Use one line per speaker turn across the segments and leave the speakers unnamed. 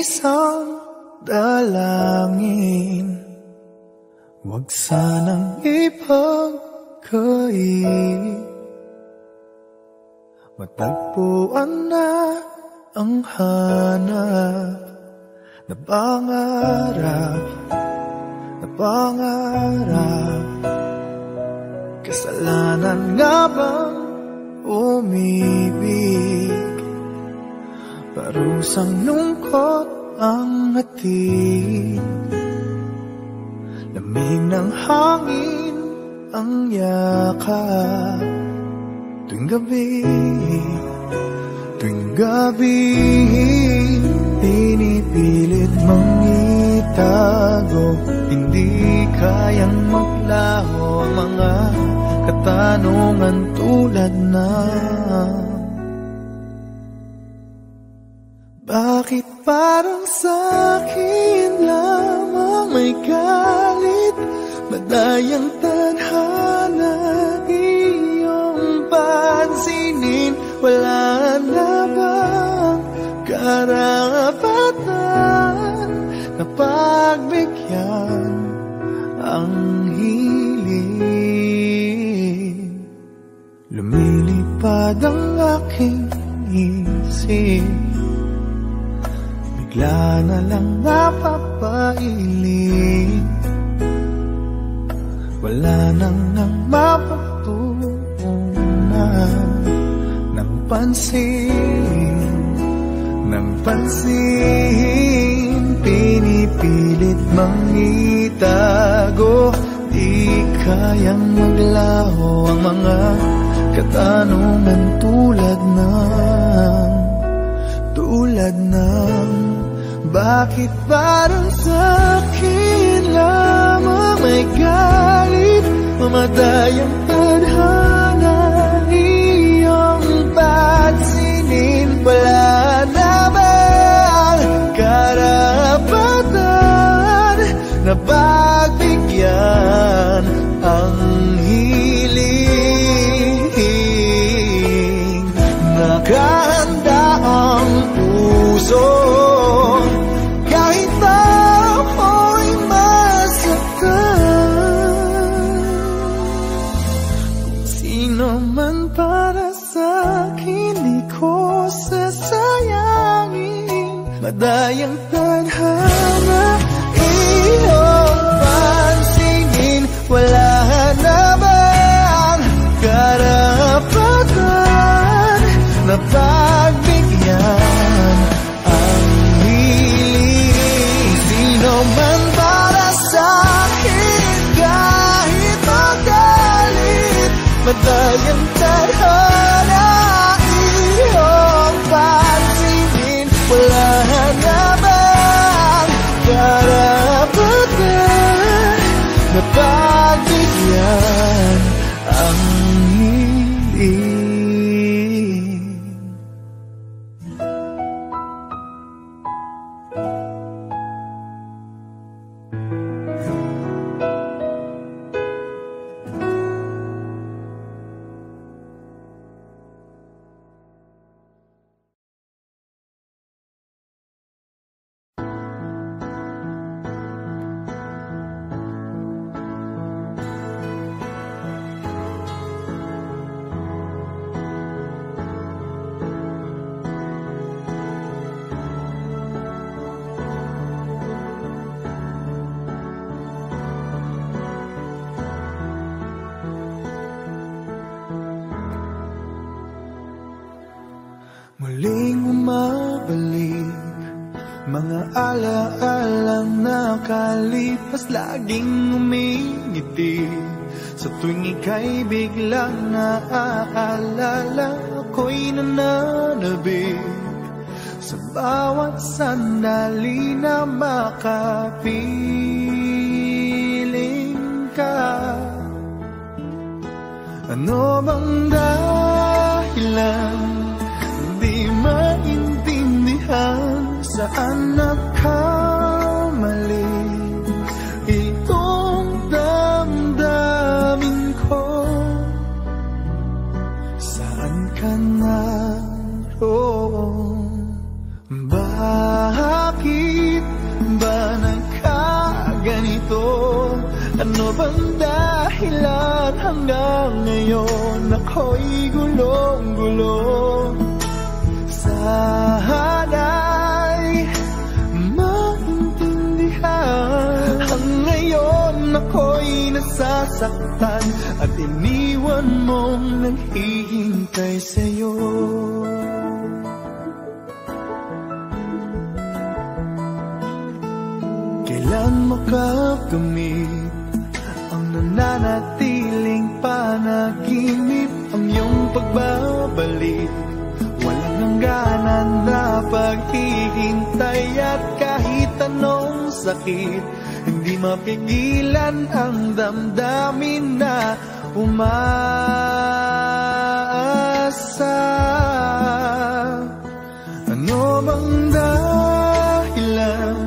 isang dalangin, huwag sanang ipagkait. Matagpuan na ang hanap na pangarap, na pangarap. Kasalanan nga bang umibig? Parusang lungkot ang hatid, lamig ng hangin ang yakap. Tuwing gabi, pinipilit mong itago. Hindi kayang maglaho ang mga katanungan tulad na: bakit parang sa'kin lamang may galit? Madayang tadhana iyong pansinin. Wala na bang karapatan na pagbigyan ang hiling? Lumilipad ang aking isip, bigla na lang napapailing. Wala nang mapatutunan ng pansin, pinipilit mang itago. Di kayang maglaho ang mga katanungan tulad ng bakit parang sa'kin lamang may galit? Mamadayang tadhana iyong pansinin. Wala na bang karapatan na pagbigyan ang hiling? Nakahanda ang puso kahit ako'y masaktan. Kung sino man para sa'kin di ko sasayangin. Madayang tadhana iyong pansinin. Wala na bang karapatan na pagbigyan ang hiling? Sino man para sa'kin kahit magalit. Madayang tadhana iyong pansinin. Wala na bang karapatan na pagbigyan ang hiling? Muling umabalik mga alaalang nakalipas. Laging umingiti sa tuwing ika'y biglang naaalala. Ako'y nananabik sa bawat sandali na makapiling ka. Ano bang dahilan? Di maintindihan saan nagkamali itong damdamin ko. Saan ka naroon? Bakit Ano bang dahilan hanggang ngayon ako'y gulong-gulong? Sana'y maintindihan. Ngayon ako'y nasasaktan at iniwan mong naghihintay sa'yo. Kailan makakamit ang nananatiling panaginip, ang iyong pagbabalik? Walang hangganan na paghihintay at kahit anong sakit, hindi mapigilan ang damdamin na umaasa. Ano bang dahilan?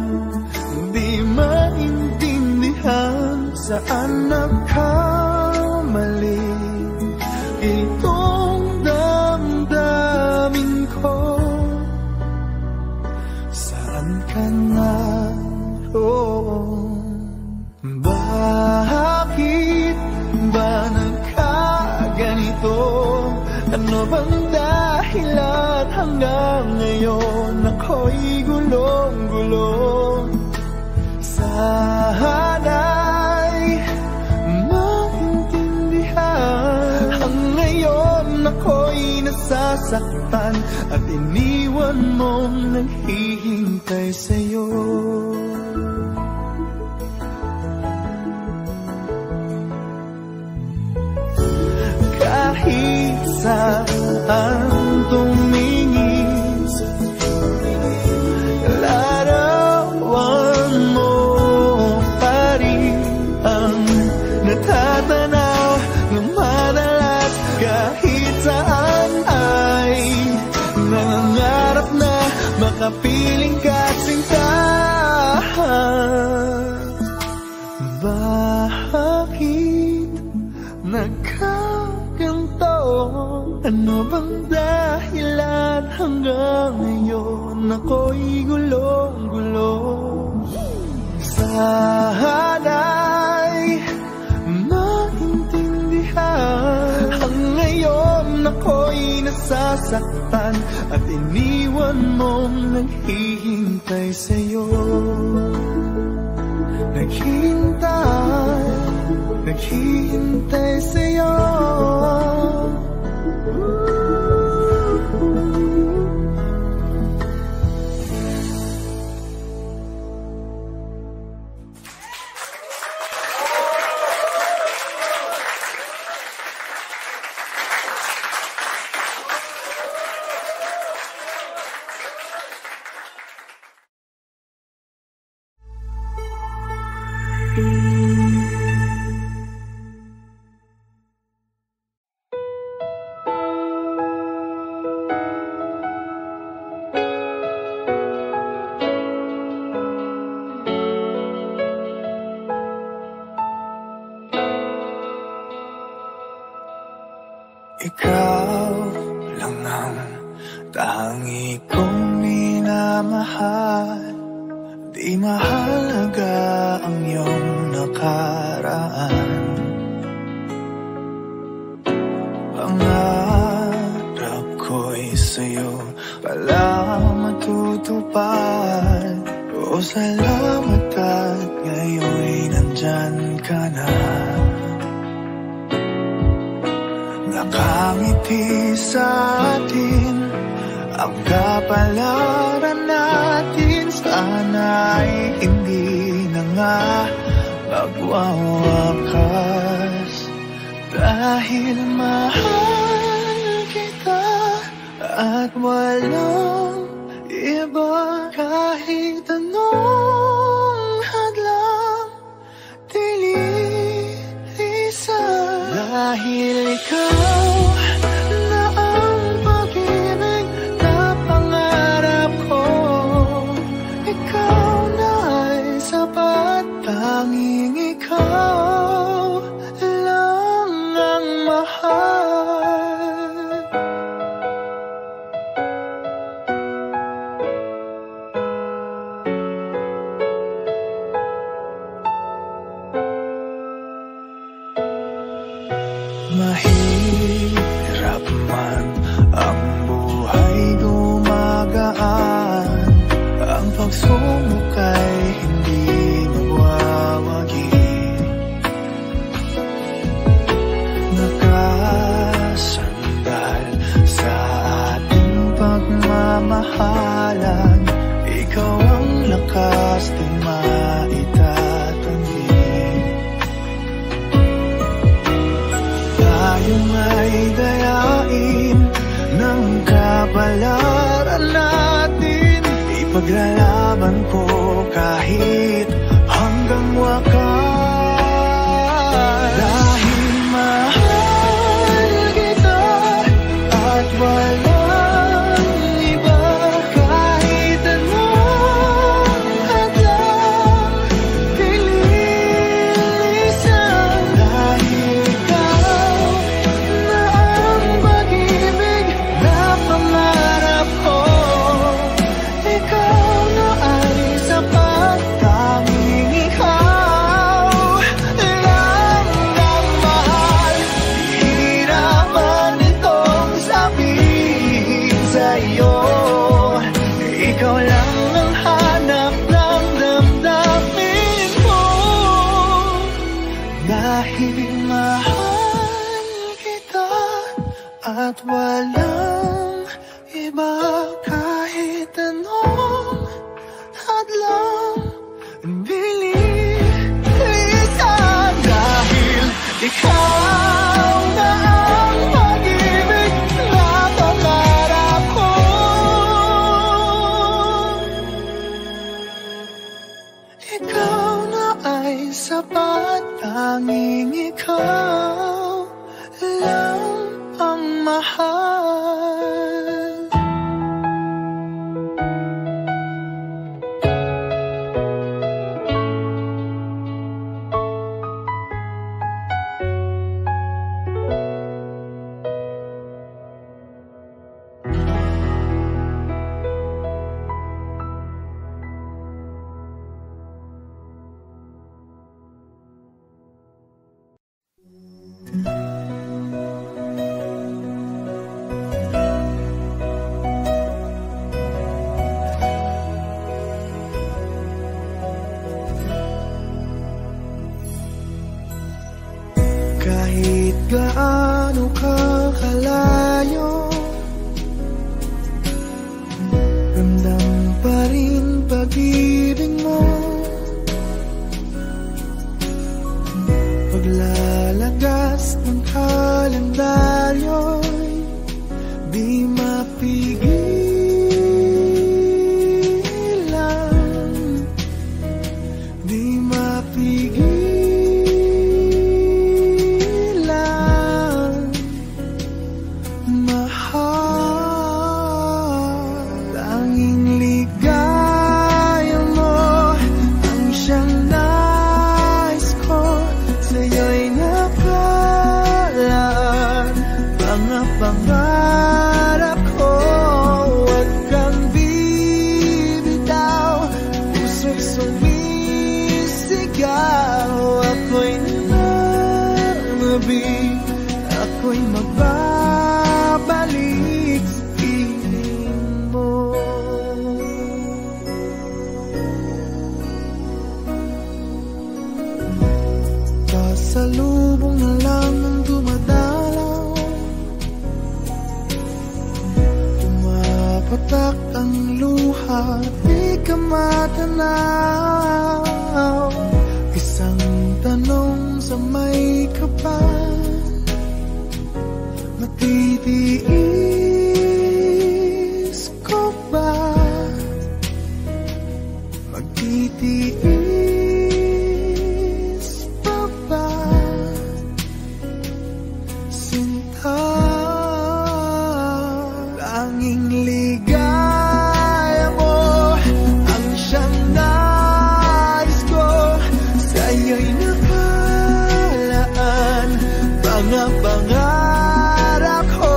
Di maintindihan saan nagkamali itong damdamin ko. Saan ka naroon? Bakit ba nagkaganito? Ano bang dahilan hanggang ngayon ako'y gulong-gulong? Sana'y maintindihan. Ang ngayon ako'y nasasaktan at iniwan mong naghihintay sa'yo. Kahit saan tumingin, larawan mo pa rin ang natatanaw ng madalas. Kahit saan ay nangangarap na makapiling ka sinta. Bakit nagkaganto? Ano bang dahilan hanggang ngayon ako'y gulong-gulong? Sana'y maintindihan. Ang ngayon ako'y nasasaktan at iniwan mong naghihintay sa'yo. Naghihintay sa'yo. Ikaw lang ang tangi kong minamahal. Di mahalaga ang iyong nakaraan. Pangarap ko'y sa'yo pala matutupad. O salamat at ngayon'y nandyan ka na. Nakangiti sa atin ang kapalaran natin. Sana'y hindi na nga magwawakas. Dahil mahal kita at walang iba. Kahit anong hadlang dililisan. Dahil ikaw na ang pag-ibig na pangarap ko. Ikaw na ay sapat. Tanging ikaw lang ang mahal. Mahirap man ang buhay gumagaan, ang pagsubok ay hindi magwawagi. Nakasandal sa ating pagmamahalan, ikaw ang lakas di maitatanggi. Tayo may dayain ng kapalaran natin, ipaglalaban ko kahit hanggang wakas. Dahil mahal kita at walang iba, kahit anong hadlang dililisan. Dahil ikaw na ang pag-ibig na pangarap ko, ikaw na ay sapat, tanging ikaw lang ang mahal. Hihirapan itong sabihin sa'yo, ikaw lang ang hanap ng damdamin ko. Dahil mahal kita at walang iba, kahit anong hadlang bilisan. Dahil ikaw na ang pag-ibig na pangarap ko, ikaw na ay sapat, tanging ikaw lang ang mahal. Kahit gaano ka kalayo, ramdam pa rin pag-ibig mo. Paglalagas ng kalendaryo'y di mapigilan, di mapigilan. Pangarap ko, huwag kang bibitaw, puso'y sumisigaw. Ako'y nananabik, ako'y magbabalik sa piling mo. Pasalubong na lang ang dumadalaw, patak ang luha, di ka matanaw. Isang tanong sa may kapal, matitiis ko ba? Magtitiis pa ba? Sinta, tanging ligaya mo ang siyang nais ko. Sa'yo'y nakalaan mga pangarap ko.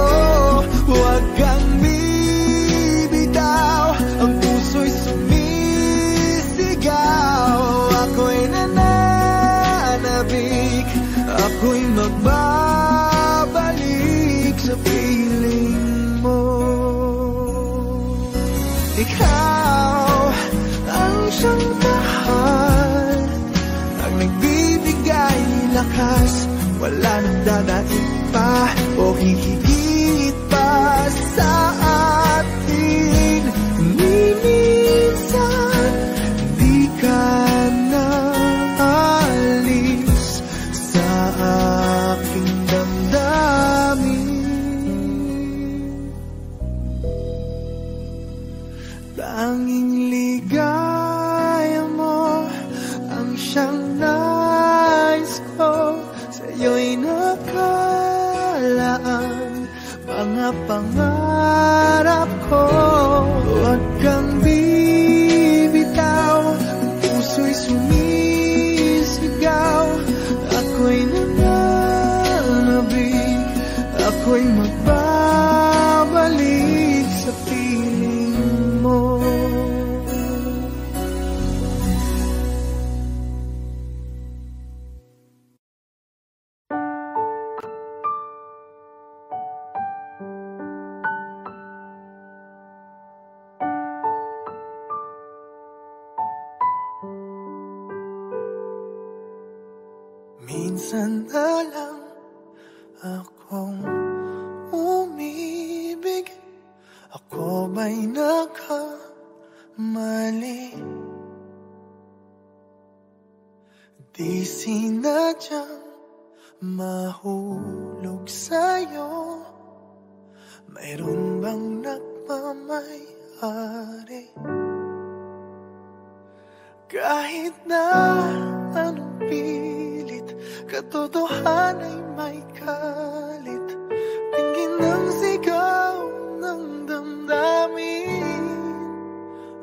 Huwag kang bibitaw, ang puso'y sumisigaw. Ako'y nananabik, ako'y magbabalik Ikaw ang siyang mahal, ang nagbibigay lakas, wala nang dadaig pa o hihigit pa sa atin. Ni minsan di ka na alis sa aking damdamin. Tanging ligaya mo ang siyang nais ko, sa'yo'y nakalaan mga pangarap ko. Huwag kang bibitaw, ang puso'y sumisigaw. Ako'y nananabik, ako'y magbabalik sa piling mo. Minsan na lang akong umibig, ako ba'y nagkamali? Di sinadyang mahulog sa'yo, mayroon bang nagmamayari? Kahit na anong pilit, katotohanan ay may kalit. Tingin ng sigaw ng damdamin.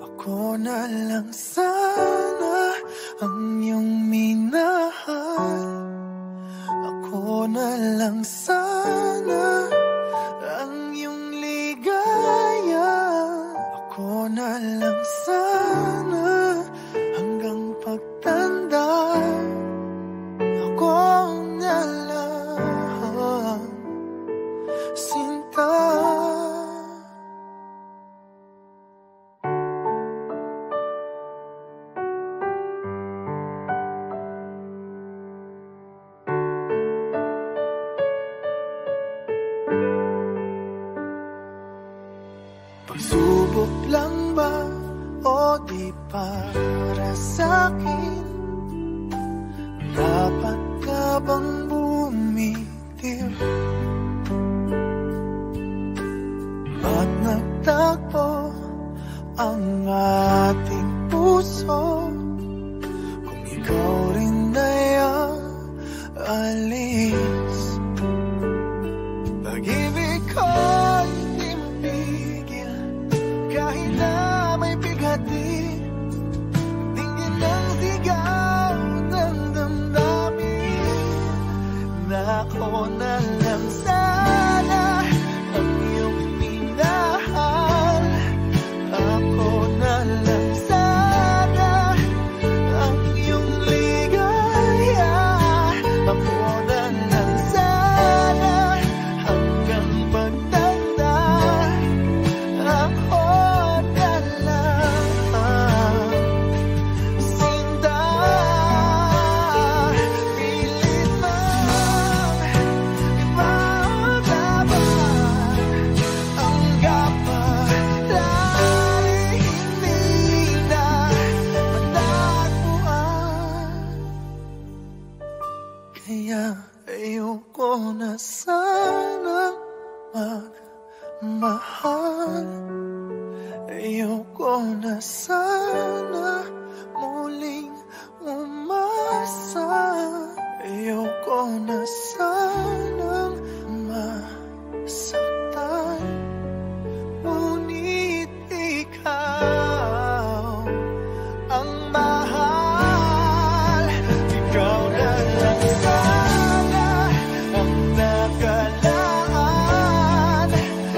Ako na lang sana ang iyong minahal. Ako na lang sana ang iyong ligaya. Ako na lang sana hanggang pagtanda. Ako na lang, sinta. Pagsubok lang ba o di para sa'kin? Dapat ka bang bumitiw at nagtagpo ang ating puso? Kung ikaw rin ay alis, pag-ibig ko'y di mapigil kahit na may bigati. Tingin ng sigaw ng damdamin na ako na lang sana ang iyong minahal. Ako na lang sana ang iyong ligaya. Ako na lang sana hanggang pagtanda. Ako na lang, sinta. Pilit mang ipaglaban ang kapalaran, hindi na matagpuan. Kaya ayoko na sanang magmahal. Ayoko na sana muling umasa. Ayoko na sanang masaktan. Ngunit ikaw ang mahal. Ikaw na lang sana ang nakalaan.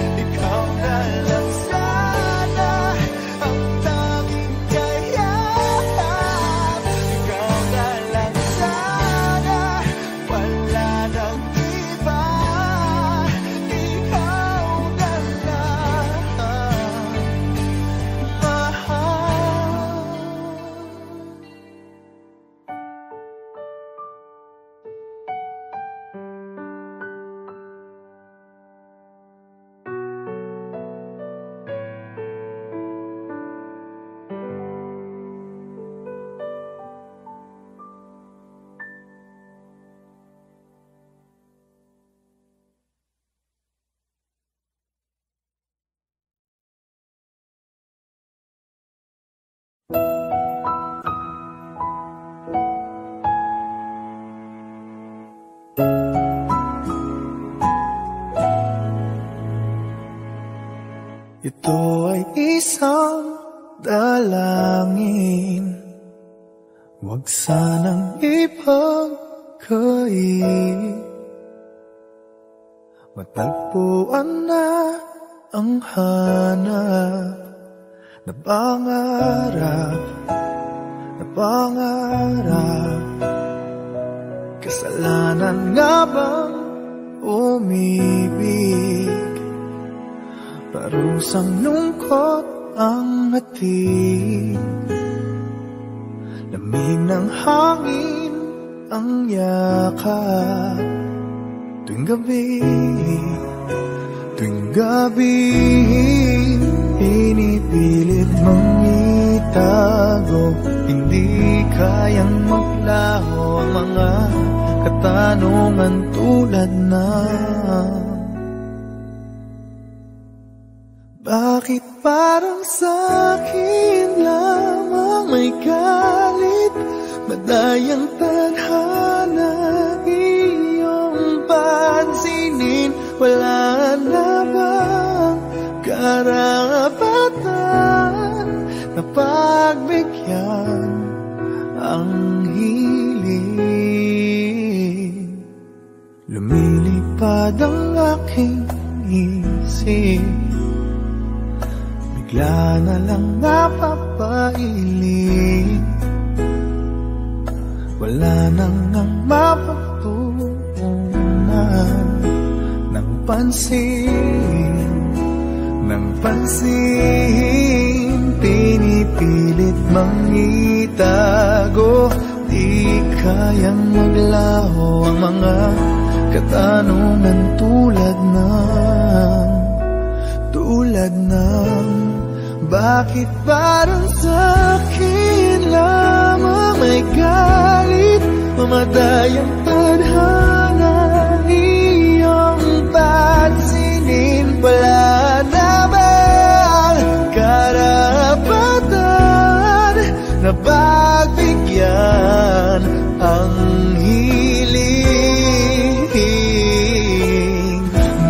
Ikaw na lang sana ang tanging kayahan. Ikaw Ito ay isang dalangin, huwag sanang ipagkait. Matagpuan na ang hanap na pangarap, na pangarap. Kasalanan nga bang umibig? Parusang lungkot ang hatid, lamig ng hangin ang yakap. Tuwing gabi, pinipilit mong itago. Hindi kayang maglaho ang mga katanungan tulad na: bakit parang sa'kin lamang may galit? Madayang tadhana iyong pansinin. Wala na bang karapatan na pagbigyan ang hiling? Lumilipad ang aking isip, bigla na lang napapailing. Wala nang mapagtuunan ng pansin, ng pansin. Pinipilit mang itago, di kayang maglaho ang mga katanungan tulad ng bakit parang sa'kin lamang may galit? Mamadayang tadhana iyong pansinin. Wala na bang karapatan na pagbigyan ang hiling?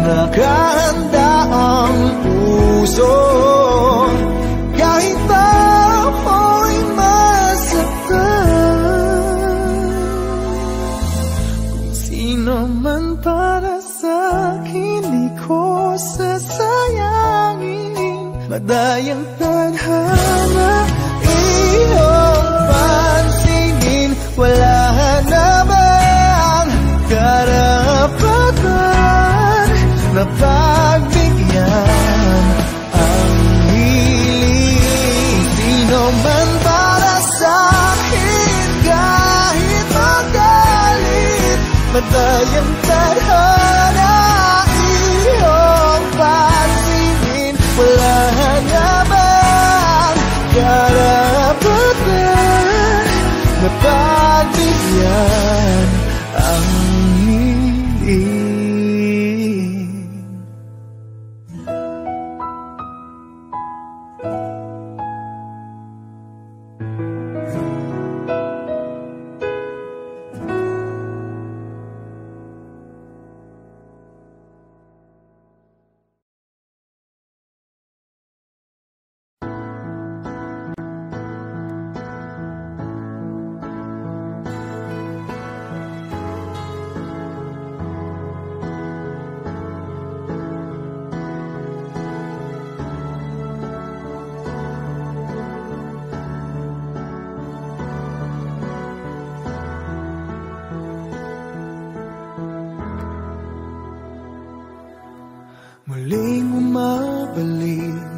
Nakahanda ang puso kahit ako'y masaktan. Kung sino man para sa'kin, di ko sasayangin. Madayang tadhana iyong pansinin. Wala na bang karapatan na pagbigyan ang hiling? Sino man para sa'kin kahit magalit. Madayang tadhana iyong pansinin. Wala na bang karapatan na pagbigyan ang hiling? Muling umabalik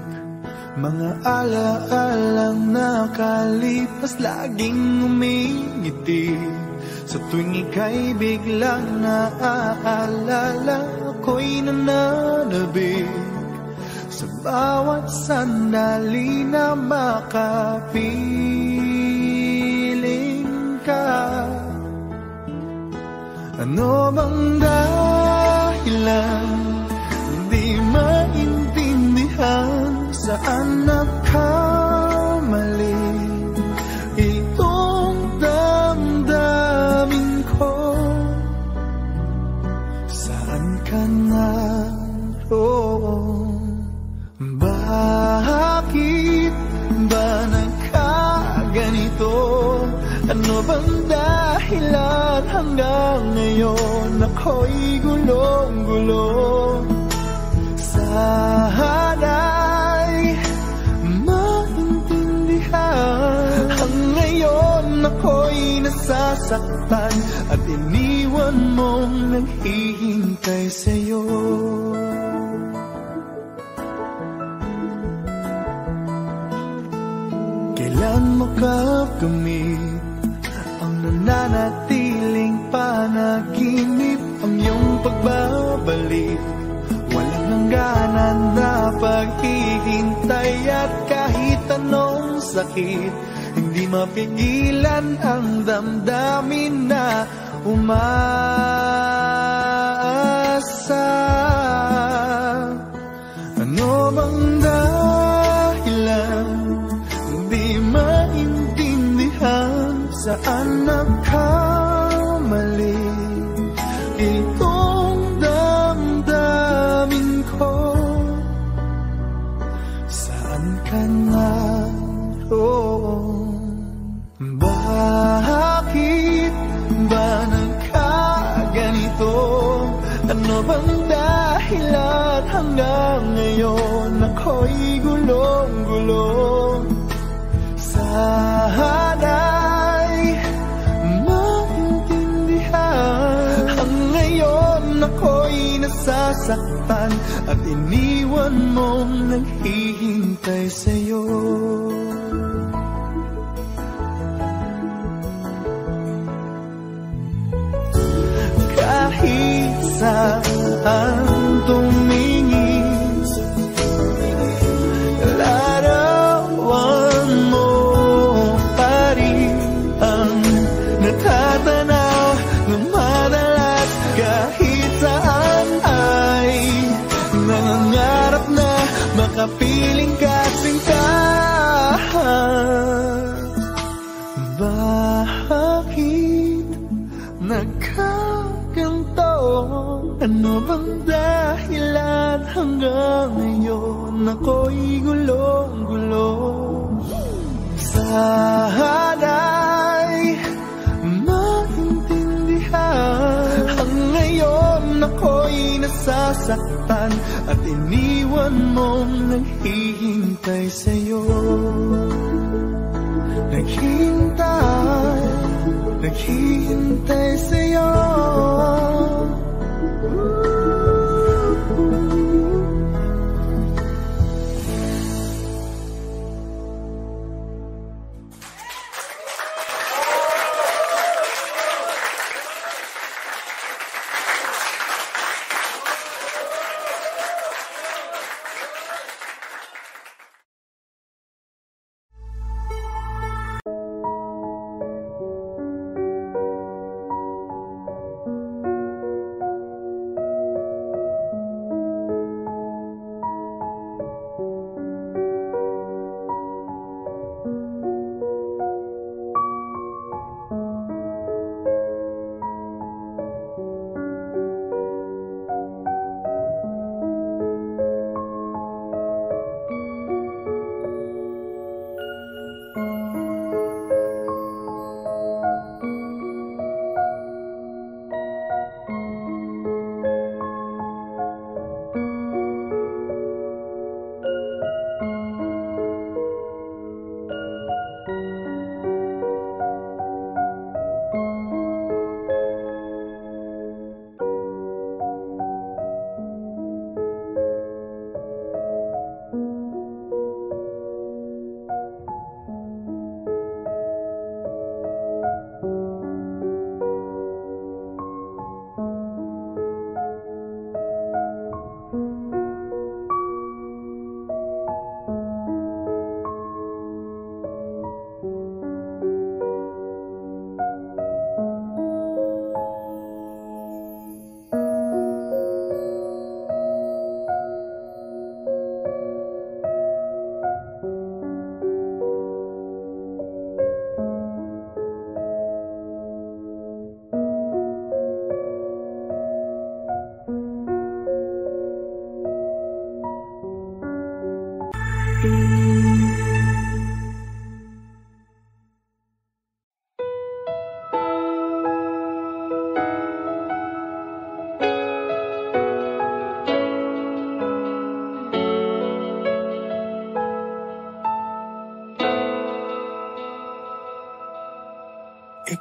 mga alaalang nakalipas, laging umingiti sa tuwing ika'y biglang naaalala. Ako'y nananabik sa bawat sandali na makapiling ka. Ano bang dahilan? Di maintindihan saan nagkamali itong damdamin ko. Saan ka naroon ba? Ano bang dahilan hanggang ngayon ako'y gulong-gulong? Sana'y maintindihan. Ang ngayon ako'y nasasaktan at iniwan mong naghihintay sa'yo. Kailan mo kakamit ang nananatiling panaginip? Ang iyong pagbabalik, walang hangganan na paghihintay. At kahit anong sakit, hindi mapigilan ang damdamin na umaasa. Ano bang dahilan di maintindihan? Saan nagkamali itong damdamin ko? Saan ka naroon? Bakit ba nagkaganito? Ano bang dahilan hanggang ngayon ako'y gulong-gulong? Sana'y maintindihan. Ang ngayon ako'y nasasaktan at iniwan mong naghihintay sa'yo. Kahit saan tumingin, larawan mo pa rin ang natatanaw ng madalas. Kahit saan ay nangangarap na makapiling kasing ka. Bakit nagkaganto? Ano bang dahilan hanggang ngayon ako'y gulong-gulong? Sana'y maintindihan. Ang ngayon ako'y nasasaktan at iniwan mong naghihintay sa'yo. Naghihintay sa'yo.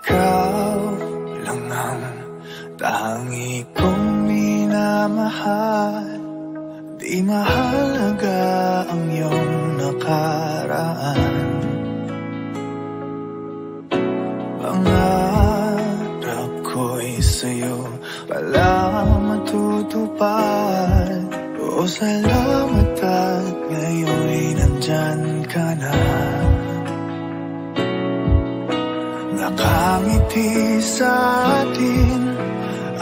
ikaw lang ang tangi kong minamahal. Di mahalaga ang iyong nakaraan. Pangarap ko'y sa'yo pala matutupad. O salamat at ngayon'y nandyan ka na. Nakangiti sa atin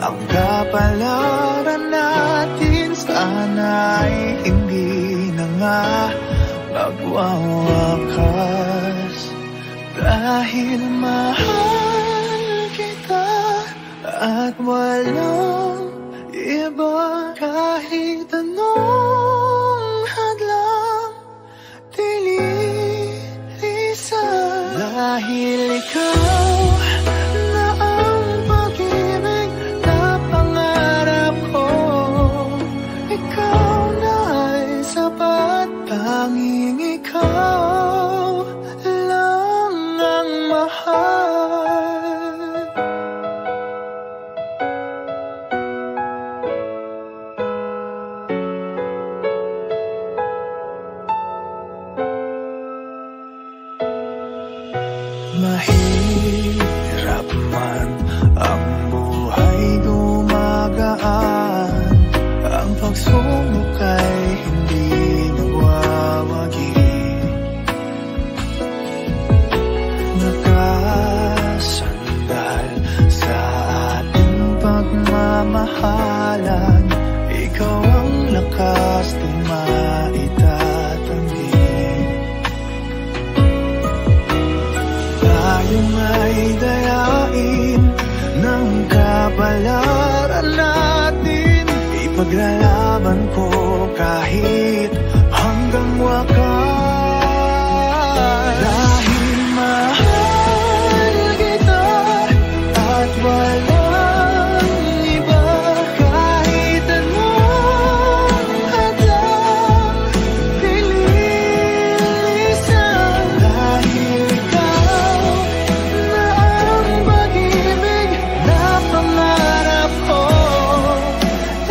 ang kapalaran natin. Sana'y hindi na nga magwawakas. Dahil mahal kita at walang iba. Kahit anong hadlang dililisan. Dahil ikaw na ang pag-ibig na pangarap ko. Ikaw na ay sapat. Tanging ikaw lang ang mahal. Mahirap man ang buhay dumagaan. Ang pagsubok ay hindi magwawagi. Nakasandal sa ating pagmamahalan. Ikaw ang lakas ng maitatanggi. Tayong ay dayain ng kapalaran natin. Ipaglalaban ko kahit hanggang wakas. Dahil mahal kita at walang iba. Kahit anong hadlang dililisan. Dahil ikaw na ang pag-ibig na pangarap ko.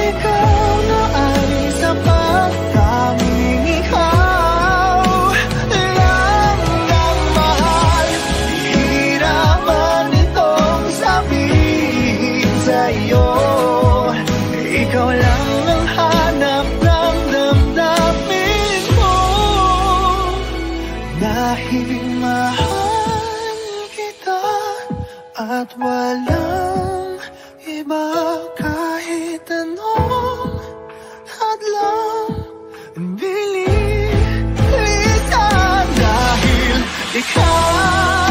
Ikaw na ay sapat. Tanging ikaw lang ang mahal. Hihirapan itong sabihin sa'yo. Ikaw lang ang hanap ng damdamin ko. Dahil mahal kita at walang iba. Kahit anong hadlang dililisan. Dahil ikaw